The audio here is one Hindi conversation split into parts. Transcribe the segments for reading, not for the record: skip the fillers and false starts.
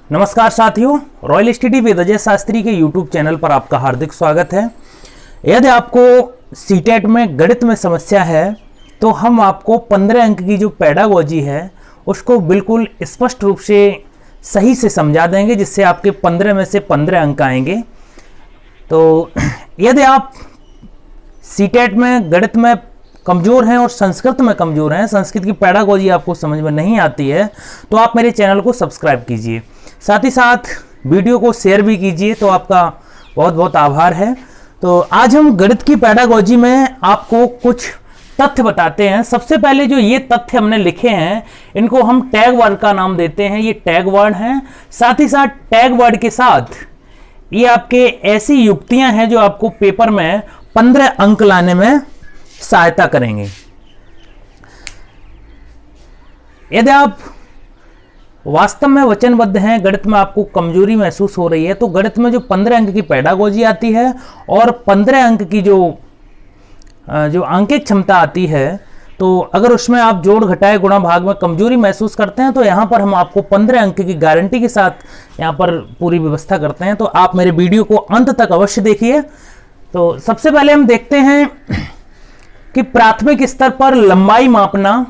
नमस्कार साथियों, royal study with Ajay Shastri के यूट्यूब चैनल पर आपका हार्दिक स्वागत है। यदि आपको सीटेट में गणित में समस्या है तो हम आपको 15 अंक की जो पेडागोजी है उसको बिल्कुल स्पष्ट रूप से सही से समझा देंगे, जिससे आपके 15 में से 15 अंक आएंगे। तो यदि आप सीटेट में गणित में कमज़ोर हैं और संस्कृत में कमज़ोर हैं, संस्कृत की पेडागोजी आपको समझ में नहीं आती है, तो आप मेरे चैनल को सब्सक्राइब कीजिए, साथ ही साथ वीडियो को शेयर भी कीजिए। तो आपका बहुत बहुत आभार है। तो आज हम गणित की पेडागोजी में आपको कुछ तथ्य बताते हैं। सबसे पहले जो ये तथ्य हमने लिखे हैं इनको हम टैग वर्ड का नाम देते हैं। ये टैग वर्ड हैं। साथ ही साथ टैग वर्ड के साथ ये आपके ऐसी युक्तियां हैं जो आपको पेपर में 15 अंक लाने में सहायता करेंगे। यदि आप वास्तव में वचनबद्ध हैं, गणित में आपको कमजोरी महसूस हो रही है, तो गणित में जो 15 अंक की पेडागोजी आती है और 15 अंक की जो आंकिक क्षमता आती है, तो अगर उसमें आप जोड़ घटाए गुणा भाग में कमजोरी महसूस करते हैं तो यहाँ पर हम आपको 15 अंक की गारंटी के साथ यहाँ पर पूरी व्यवस्था करते हैं। तो आप मेरे वीडियो को अंत तक अवश्य देखिए। तो सबसे पहले हम देखते हैं कि प्राथमिक स्तर पर लंबाई मापना।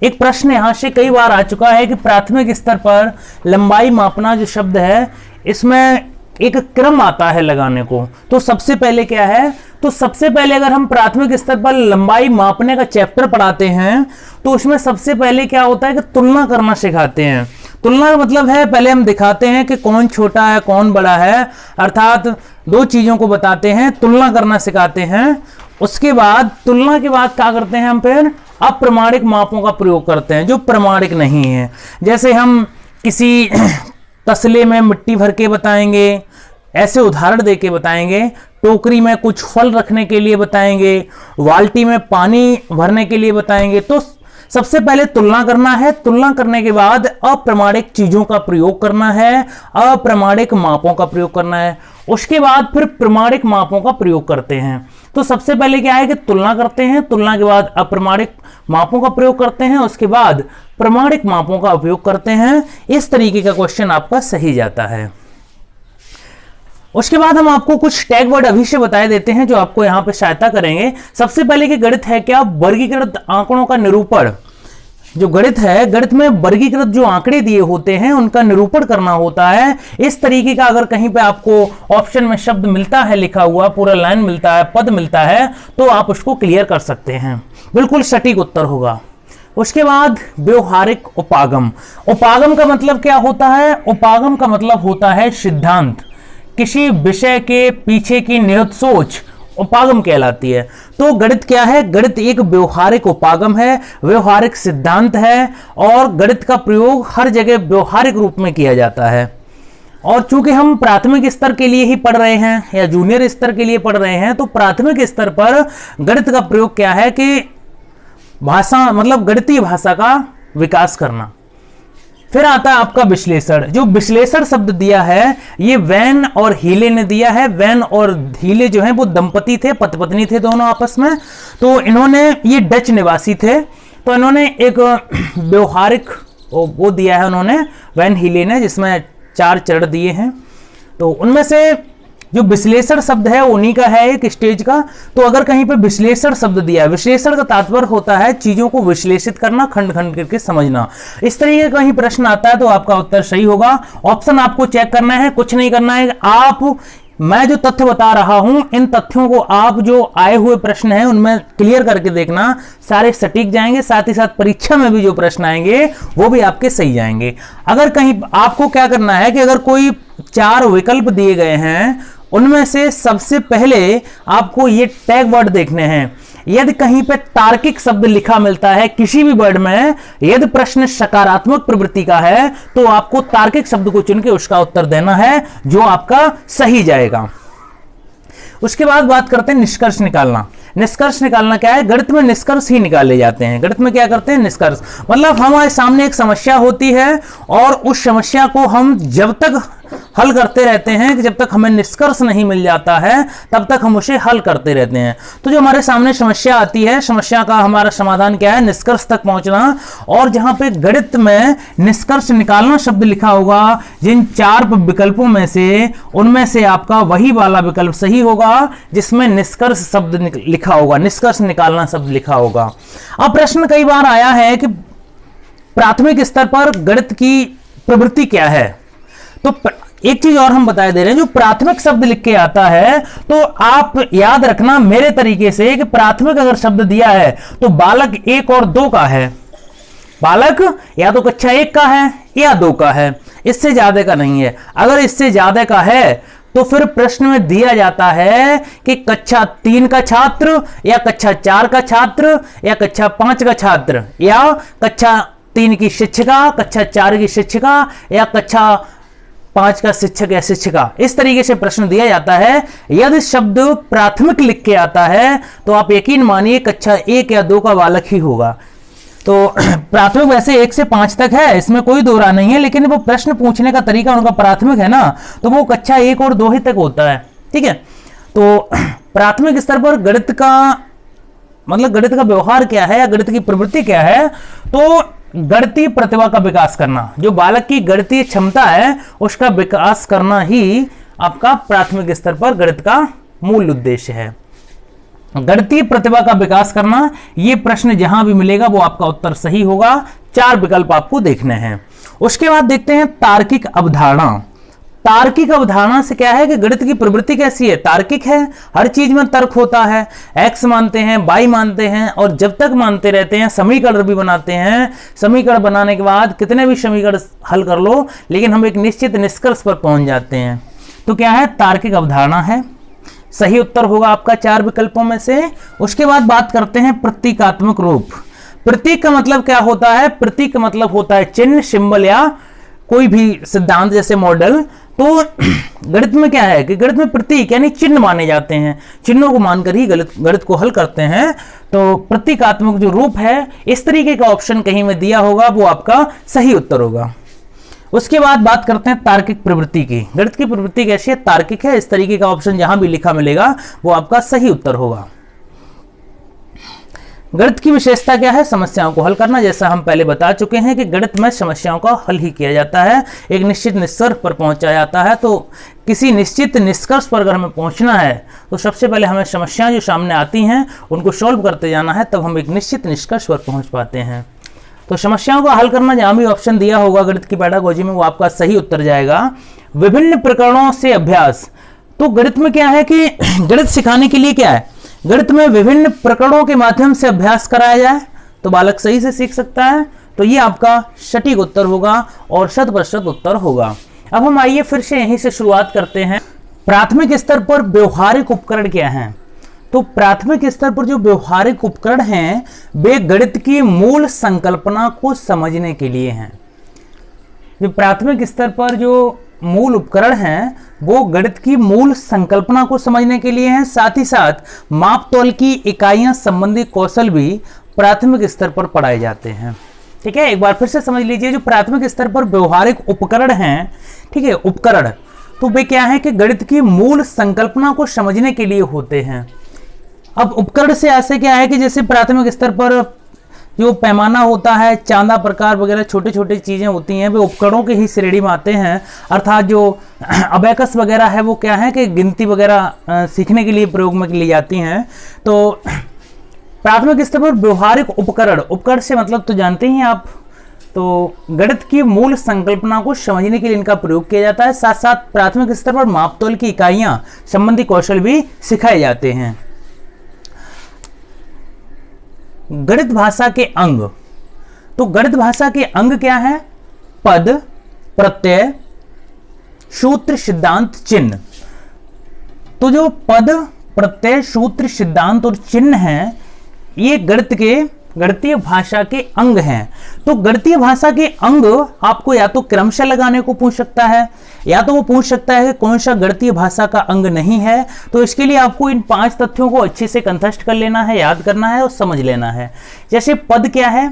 एक प्रश्न यहां से कई बार आ चुका है कि प्राथमिक स्तर पर लंबाई मापना जो शब्द है इसमें एक क्रम आता है लगाने को। तो सबसे पहले क्या है, तो सबसे पहले अगर हम प्राथमिक स्तर पर लंबाई मापने का चैप्टर पढ़ाते हैं तो उसमें सबसे पहले क्या होता है कि तुलना करना सिखाते हैं। तुलना का मतलब है पहले हम दिखाते हैं कि कौन छोटा है कौन बड़ा है, अर्थात दो चीजों को बताते हैं, तुलना करना सिखाते हैं। उसके बाद तुलना के बाद क्या करते हैं, हम फिर अप्रमाणिक मापों का प्रयोग करते हैं जो प्रमाणिक नहीं है। जैसे हम किसी तसले में मिट्टी भर के बताएंगे, ऐसे उदाहरण देके बताएंगे। टोकरी में कुछ फल रखने के लिए बताएंगे, बाल्टी में पानी भरने के लिए बताएंगे। तो सबसे पहले तुलना करना है, तुलना करने के बाद अप्रमाणिक चीजों का प्रयोग करना है, अप्रमाणिक मापों का प्रयोग करना है। उसके बाद फिर प्रमाणिक मापों का प्रयोग करते हैं। तो सबसे पहले क्या है कि तुलना करते हैं, तुलना के बाद अप्रमाणिक मापों का प्रयोग करते हैं, उसके बाद प्रमाणिक मापों का उपयोग करते हैं। इस तरीके का क्वेश्चन आपका सही जाता है। उसके बाद हम आपको कुछ टैग वर्ड अभी से बताए देते हैं जो आपको यहां पे सहायता करेंगे। सबसे पहले कि गणित है क्या, वर्गीकृत आंकड़ों का निरूपण। जो गणित है, गणित में वर्गीकृत जो आंकड़े दिए होते हैं उनका निरूपण करना होता है। इस तरीके का अगर कहीं पे आपको ऑप्शन में शब्द मिलता है लिखा हुआ, पूरा लाइन मिलता है, पद मिलता है, तो आप उसको क्लियर कर सकते हैं, बिल्कुल सटीक उत्तर होगा। उसके बाद व्यवहारिक उपागम। उपागम का मतलब क्या होता है, उपागम का मतलब होता है सिद्धांत, किसी विषय के पीछे की निहित सोच उपागम कहलाती है। तो गणित क्या है, गणित एक व्यवहारिक उपागम है, व्यवहारिक सिद्धांत है और गणित का प्रयोग हर जगह व्यवहारिक रूप में किया जाता है। और चूंकि हम प्राथमिक स्तर के लिए ही पढ़ रहे हैं या जूनियर स्तर के लिए पढ़ रहे हैं, तो प्राथमिक स्तर पर गणित का प्रयोग क्या है कि भाषा मतलब गणितीय भाषा का विकास करना। फिर आता है आपका विश्लेषण। जो विश्लेषण शब्द दिया है ये वैन और हीले ने दिया है। वैन और हीले जो है वो दंपति थे, पति पत्नी थे दोनों आपस में। तो इन्होंने, ये डच निवासी थे, तो इन्होंने एक व्यवहारिक वो दिया है उन्होंने, वैन हीले ने, जिसमें 4 चरण दिए हैं। तो उनमें से जो विश्लेषण शब्द है उन्हीं का है, एक स्टेज का। तो अगर कहीं पे विश्लेषण शब्द दिया है, विश्लेषण का तात्पर्य होता है चीजों को विश्लेषित करना, खंड खंड करके समझना। इस तरीके का कहीं प्रश्न आता है तो आपका उत्तर सही होगा। ऑप्शन आपको चेक करना है, कुछ नहीं करना है। आप, मैं जो तथ्य बता रहा हूं इन तथ्यों को आप जो आए हुए प्रश्न हैं उनमें क्लियर करके देखना, सारे सटीक जाएंगे। साथ ही साथ परीक्षा में भी जो प्रश्न आएंगे वो भी आपके सही जाएंगे। अगर कहीं आपको क्या करना है कि अगर कोई 4 विकल्प दिए गए हैं उनमें से सबसे पहले आपको ये टैग वर्ड देखने हैं। यदि कहीं पे तार्किक शब्द लिखा मिलता है किसी भी वर्ड में, यदि प्रश्न सकारात्मक प्रवृत्ति का है तो आपको तार्किक शब्द को चुन के उसका उत्तर देना है जो आपका सही जाएगा। उसके बाद बात करते हैं निष्कर्ष निकालना। निष्कर्ष निकालना क्या है, गणित में निष्कर्ष ही निकाले जाते हैं। गणित में क्या करते हैं, निष्कर्ष मतलब हमारे सामने एक समस्या होती है और उस समस्या को हम जब तक हल करते रहते हैं कि जब तक हमें निष्कर्ष नहीं मिल जाता है तब तक हम उसे हल करते रहते हैं। तो जो हमारे सामने समस्या आती है, समस्या का हमारा समाधान क्या है? निष्कर्ष तक पहुंचना। और जहां पे गणित में निष्कर्ष निकालना शब्द लिखा होगा, जिन 4 विकल्पों में से उनमें से आपका वही वाला विकल्प सही होगा जिसमें निष्कर्ष शब्द लिखा होगा, निष्कर्ष निकालना शब्द लिखा होगा। अब प्रश्न कई बार आया है कि प्राथमिक स्तर पर गणित की प्रवृत्ति क्या है। तो एक चीज और हम बता दे रहे हैं, जो प्राथमिक शब्द लिख के आता है तो आप याद रखना मेरे तरीके से कि प्राथमिक अगर शब्द दिया है तो बालक 1 और 2 का है। बालक या तो कक्षा 1 का है या 2 का है, इससे ज्यादा का नहीं है। अगर इससे ज्यादा का है तो फिर प्रश्न में दिया जाता है कि कक्षा 3 का छात्र या कक्षा 4 का छात्र या कक्षा 5 का छात्र या कक्षा 3 की शिक्षिका, कक्षा 4 की शिक्षिका या कक्षा 5 का शिक्षक या शिक्षिका। इस तरीके से प्रश्न दिया जाता है। यदि शब्द प्राथमिक लिख के आता है तो आप यकीन मानिए कक्षा 1 या 2 का बालक ही होगा। तो प्राथमिक वैसे 1 से 5 तक है, इसमें कोई दो राय नहीं है, लेकिन वो प्रश्न पूछने का तरीका उनका प्राथमिक है ना, तो वो कक्षा 1 और 2 ही तक होता है। ठीक है, तो प्राथमिक स्तर पर गणित का मतलब गणित का व्यवहार क्या है या गणित की प्रवृत्ति क्या है? तो गणितीय प्रतिभा का विकास करना, जो बालक की गणितीय क्षमता है उसका विकास करना ही आपका प्राथमिक स्तर पर गणित का मूल उद्देश्य है। गणितीय प्रतिभा का विकास करना, यह प्रश्न जहां भी मिलेगा वो आपका उत्तर सही होगा। 4 विकल्प आपको देखने हैं। उसके बाद देखते हैं तार्किक अवधारणा। तार्किक अवधारणा से क्या है कि गणित की प्रवृत्ति कैसी है? तार्किक है, हर चीज में तर्क होता है। x मानते हैं, y मानते हैं और जब तक मानते रहते हैं समीकरण भी बनाते हैं। समीकरण बनाने के बाद कितने भी समीकरण हल कर लो लेकिन हम एक निश्चित निष्कर्ष पर पहुंच जाते हैं। तो क्या है? तार्किक अवधारणा है। सही उत्तर होगा आपका 4 विकल्पों में से। उसके बाद बात करते हैं प्रतीकात्मक रूप। प्रतीक का मतलब क्या होता है? प्रतीक का मतलब होता है चिन्ह, सिंबल या कोई भी सिद्धांत जैसे मॉडल। तो गणित में क्या है कि गणित में प्रतीक यानी चिन्ह माने जाते हैं, चिन्हों को मानकर ही गणित को हल करते हैं। तो प्रतीकात्मक जो रूप है, इस तरीके का ऑप्शन कहीं में दिया होगा वो आपका सही उत्तर होगा। उसके बाद बात करते हैं तार्किक प्रवृत्ति की। गणित की प्रवृत्ति कैसी है? तार्किक है। इस तरीके का ऑप्शन जहां भी लिखा मिलेगा वो आपका सही उत्तर होगा। गणित की विशेषता क्या है? समस्याओं को हल करना। जैसा हम पहले बता चुके हैं कि गणित में समस्याओं का हल ही किया जाता है, एक निश्चित निष्कर्ष पर पहुंचा जाता है। तो किसी निश्चित निष्कर्ष पर अगर हमें पहुंचना है तो सबसे पहले हमें समस्याएं जो सामने आती हैं उनको सॉल्व करते जाना है, तब हम एक निश्चित निष्कर्ष पर पहुंच पाते हैं। तो समस्याओं को हल करना जहां भी ऑप्शन दिया होगा गणित की पेडागोजी में वो आपका सही उत्तर जाएगा। विभिन्न प्रकरणों से अभ्यास। तो गणित में क्या है कि गणित सिखाने के लिए क्या है? गणित में विभिन्न प्रकरणों के माध्यम से अभ्यास कराया जाए तो बालक सही से सीख सकता है। तो ये आपका सटीक उत्तर होगा और 100% उत्तर होगा। अब हम आइए फिर से यहीं से शुरुआत करते हैं। प्राथमिक स्तर पर व्यवहारिक उपकरण क्या हैं? तो प्राथमिक स्तर पर जो व्यवहारिक उपकरण हैं वे गणित की मूल संकल्पना को समझने के लिए हैं। जो प्राथमिक स्तर पर जो मूल उपकरण हैं वो गणित की मूल संकल्पना को समझने के लिए हैं। साथ ही साथ मापतोल की इकाइयां संबंधी कौशल भी प्राथमिक स्तर पर पढ़ाए जाते हैं। ठीक है, एक बार फिर से समझ लीजिए, जो प्राथमिक स्तर पर व्यवहारिक उपकरण हैं, ठीक है, उपकरण, तो वे क्या है कि गणित की मूल संकल्पना को समझने के लिए होते हैं। अब उपकरण से ऐसे क्या है कि जैसे प्राथमिक स्तर पर जो पैमाना होता है, चांदा प्रकार वगैरह छोटी छोटी चीजें होती हैं, वे उपकरणों की ही श्रेणी में आते हैं। अर्थात जो अबेकस वगैरह है वो क्या है कि गिनती वगैरह सीखने के लिए प्रयोग में ली जाती हैं। तो प्राथमिक स्तर पर व्यवहारिक उपकरण, उपकरण से मतलब तो जानते ही आप, तो गणित की मूल संकल्पना को समझने के लिए इनका प्रयोग किया जाता है। साथ साथ प्राथमिक स्तर पर मापतोल की इकाइयां संबंधी कौशल भी सिखाए जाते हैं। गणित भाषा के अंग। तो गणित भाषा के अंग क्या है? पद, प्रत्यय, सूत्र, सिद्धांत, चिन्ह। तो जो पद, प्रत्यय, सूत्र, सिद्धांत और चिन्ह हैं ये गणित के गणितीय भाषा के अंग हैं। तो गणितीय भाषा के अंग आपको या तो क्रमशः लगाने को पूछ सकता है या तो वो पूछ सकता है कि कौन सा गणितीय भाषा का अंग नहीं है। तो इसके लिए आपको इन 5 तथ्यों को अच्छे से कंठस्थ कर लेना है, याद करना है और समझ लेना है। जैसे पद क्या है?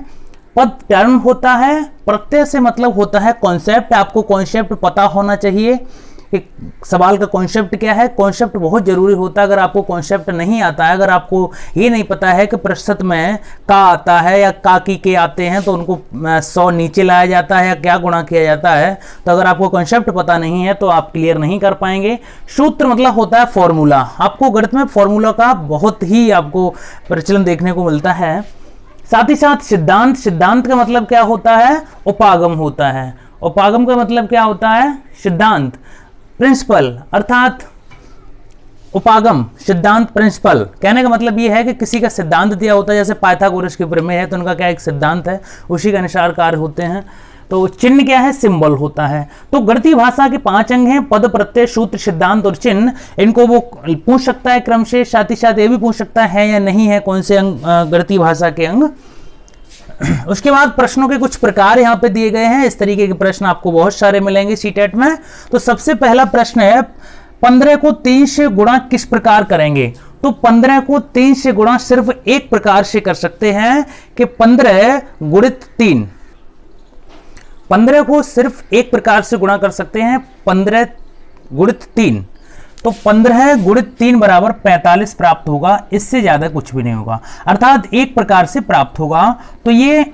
पद टर्म होता है, प्रत्यय से मतलब होता है कॉन्सेप्ट। आपको कॉन्सेप्ट पता होना चाहिए कि सवाल का कॉन्सेप्ट क्या है। कॉन्सेप्ट बहुत जरूरी होता है। अगर आपको कॉन्सेप्ट नहीं आता है, अगर आपको ये नहीं पता है कि प्रस्तुत में का आता है या का की के आते हैं तो उनको 100 नीचे लाया जाता है या क्या गुणा किया जाता है, तो अगर आपको कॉन्सेप्ट पता नहीं है तो आप क्लियर नहीं कर पाएंगे। सूत्र मतलब होता है फॉर्मूला। आपको गणित में फॉर्मूला का बहुत ही आपको प्रचलन देखने को मिलता है। साथ ही साथ सिद्धांत, सिद्धांत का मतलब क्या होता है? उपागम होता है। उपागम का मतलब क्या होता है? सिद्धांत। प्रिंसिपल अर्थात उपागम, सिद्धांत, प्रिंसिपल। कहने का मतलब यह है कि किसी का सिद्धांत दिया होता है, जैसे पाइथागोरस के प्रमेय है तो उनका क्या एक सिद्धांत है, उसी के अनुसार कार्य होते हैं। तो चिन्ह क्या है? सिंबल होता है। तो गणितीय भाषा के 5 अंग हैं, पद, प्रत्यय, सूत्र, सिद्धांत और चिन्ह। इनको वो पूछ सकता है क्रम से, साथ ही साथ ये भी पूछ सकता है या नहीं है कौन से अंग गणितीय भाषा के अंग। उसके बाद प्रश्नों के कुछ प्रकार यहां पे दिए गए हैं। इस तरीके के प्रश्न आपको बहुत सारे मिलेंगे सीटेट में। तो सबसे पहला प्रश्न है 15 को 3 से गुणा किस प्रकार करेंगे? तो 15 को 3 से गुणा सिर्फ एक प्रकार से कर सकते हैं कि 15 गुणित 3। 15 को सिर्फ एक प्रकार से गुणा कर सकते हैं, 15 गुणित 3। तो 15 गुणित 3 बराबर 45 प्राप्त होगा, इससे ज्यादा कुछ भी नहीं होगा, अर्थात एक प्रकार से प्राप्त होगा। तो ये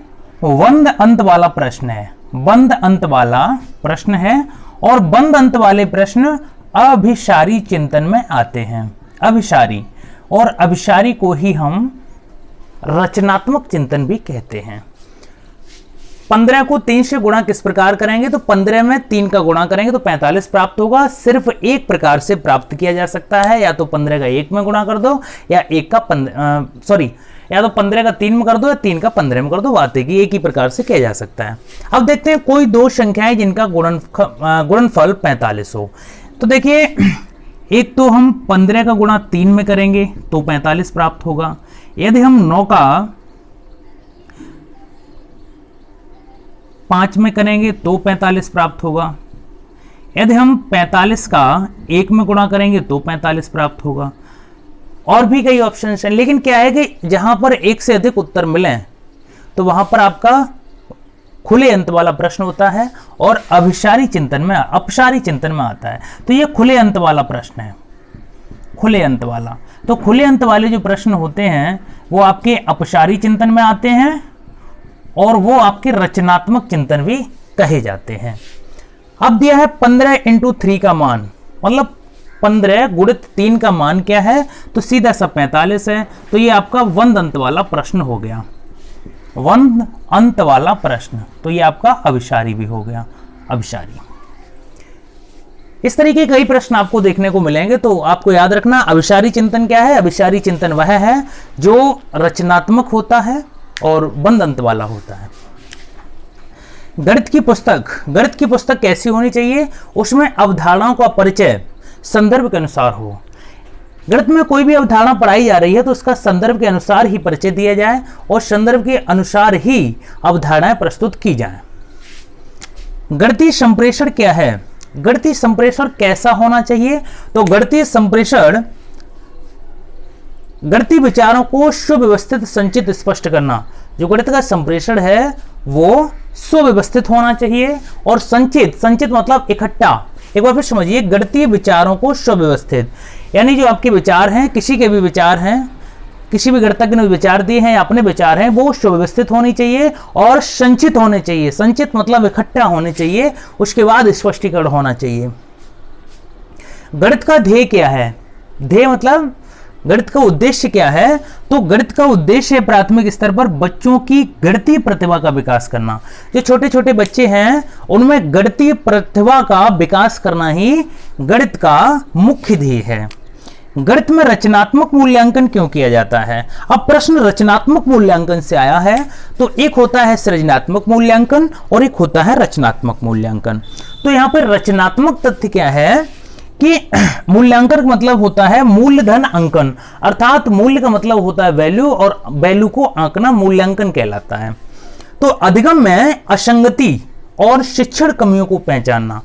बंद अंत वाला प्रश्न है, बंद अंत वाला प्रश्न है। और बंद अंत वाले प्रश्न अभिसारी चिंतन में आते हैं। अभिसारी, और अभिसारी को ही हम रचनात्मक चिंतन भी कहते हैं। 15 को 3 से गुणा किस प्रकार करेंगे? तो 15 में 3 का गुणा करेंगे तो 45 प्राप्त होगा। सिर्फ एक प्रकार से प्राप्त किया जा सकता है, या तो 15 का 1 में गुणा कर दो, या या तो 15 का 3 में कर दो, या 3 का 15 में कर दो। बात है कि एक ही प्रकार से किया जा सकता है। अब देखते हैं कोई दो संख्याएं जिनका गुणनफल 45 हो। तो देखिए, एक तो हम 15 का गुणा 3 में करेंगे तो 45 प्राप्त होगा। यदि हम 9 का 5 में करेंगे तो 45 प्राप्त होगा। यदि हम 45 का 1 में गुणा करेंगे तो 45 प्राप्त होगा। और भी कई ऑप्शन हैं, लेकिन क्या है कि जहां पर एक से अधिक उत्तर मिले तो वहां पर आपका खुले अंत वाला प्रश्न होता है, और अभिसारी चिंतन में, अपसारी चिंतन में आता है। तो ये खुले अंत वाला प्रश्न है, खुले अंत वाला। तो खुले अंत वाले जो प्रश्न होते हैं वो आपके अपसारी चिंतन में आते हैं, और वो आपके रचनात्मक चिंतन भी कहे जाते हैं। अब दिया है 15 × 3 का मान, मतलब 15 गुणित 3 का मान क्या है? तो सीधा सा 45 है। तो ये आपका वंद अंत वाला प्रश्न हो गया, वंद अंत वाला प्रश्न। तो ये आपका अभिसारी भी हो गया, अभिसारी। इस तरीके कई प्रश्न आपको देखने को मिलेंगे। तो आपको याद रखना, अभिसारी चिंतन क्या है? अभिसारी चिंतन वह है जो रचनात्मक होता है और बंद अंत वाला होता है। गणित की पुस्तक कैसी होनी चाहिए? उसमें अवधारणाओं का परिचय संदर्भ के अनुसार हो। गणित में कोई भी अवधारणा पढ़ाई जा रही है तो उसका संदर्भ के अनुसार ही परिचय दिया जाए, और संदर्भ के अनुसार ही अवधारणाएं प्रस्तुत की जाएं। गणितीय संप्रेषण क्या है? गणितीय संप्रेषण कैसा होना चाहिए? तो गणितीय संप्रेषण गणितीय विचारों को सुव्यवस्थित, संचित, स्पष्ट करना। जो गणित का संप्रेषण है वो सुव्यवस्थित होना चाहिए और संचित, संचित मतलब इकट्ठा। एक बार फिर समझिए, गणितीय विचारों को सुव्यवस्थित, यानी जो आपके विचार हैं, किसी के भी विचार हैं, किसी भी गणितज्ञ ने विचार दिए हैं या अपने विचार हैं, वो सुव्यवस्थित होनी चाहिए और संचित होने चाहिए। संचित मतलब इकट्ठा होने चाहिए, उसके बाद स्पष्टीकरण होना चाहिए। गणित का ध्येय क्या है? ध्येय मतलब गणित का उद्देश्य क्या है? तो गणित का उद्देश्य है प्राथमिक स्तर पर बच्चों की गणितीय प्रतिभा का विकास करना। जो छोटे छोटे बच्चे हैं उनमें गणितीय प्रतिभा का विकास करना ही गणित का मुख्य ध्येय है। गणित में रचनात्मक मूल्यांकन क्यों किया जाता है? अब प्रश्न रचनात्मक मूल्यांकन से आया है, तो एक होता है सृजनात्मक मूल्यांकन और एक होता है रचनात्मक मूल्यांकन। तो यहां पर रचनात्मक तथ्य क्या है कि मूल्यांकन का मतलब होता है मूल्यधन अंकन, अर्थात मूल्य का मतलब होता है वैल्यू, और वैल्यू को आंकना मूल्यांकन कहलाता है। तो अधिगम में असंगति और शिक्षण कमियों को पहचानना।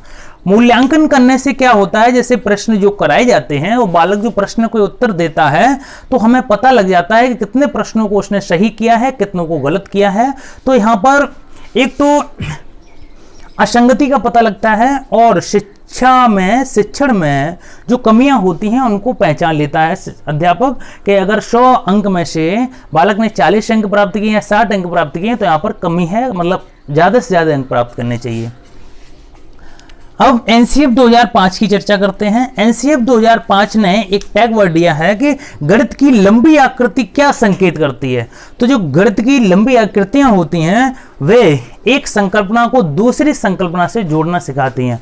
मूल्यांकन करने से क्या होता है, जैसे प्रश्न जो कराए जाते हैं वो बालक जो प्रश्न को उत्तर देता है तो हमें पता लग जाता है कि कितने प्रश्नों को उसने सही किया है, कितनों को गलत किया है। तो यहां पर एक तो असंगति का पता लगता है और शिक्षण में जो कमियां होती हैं उनको पहचान लेता है अध्यापक कि अगर 100 अंक में से बालक ने 40 अंक प्राप्त किए या 60 अंक प्राप्त किए तो यहाँ पर कमी है, मतलब ज़्यादा से ज़्यादा अंक प्राप्त करने चाहिए। अब एनसीएफ 2005 की चर्चा करते हैं। एनसीएफ 2005 ने एक टैग वर्ड दिया है कि गणित की लंबी आकृति क्या संकेत करती है। तो जो गणित की लंबी आकृतियां होती हैं वे एक संकल्पना को दूसरी संकल्पना से जोड़ना सिखाती हैं।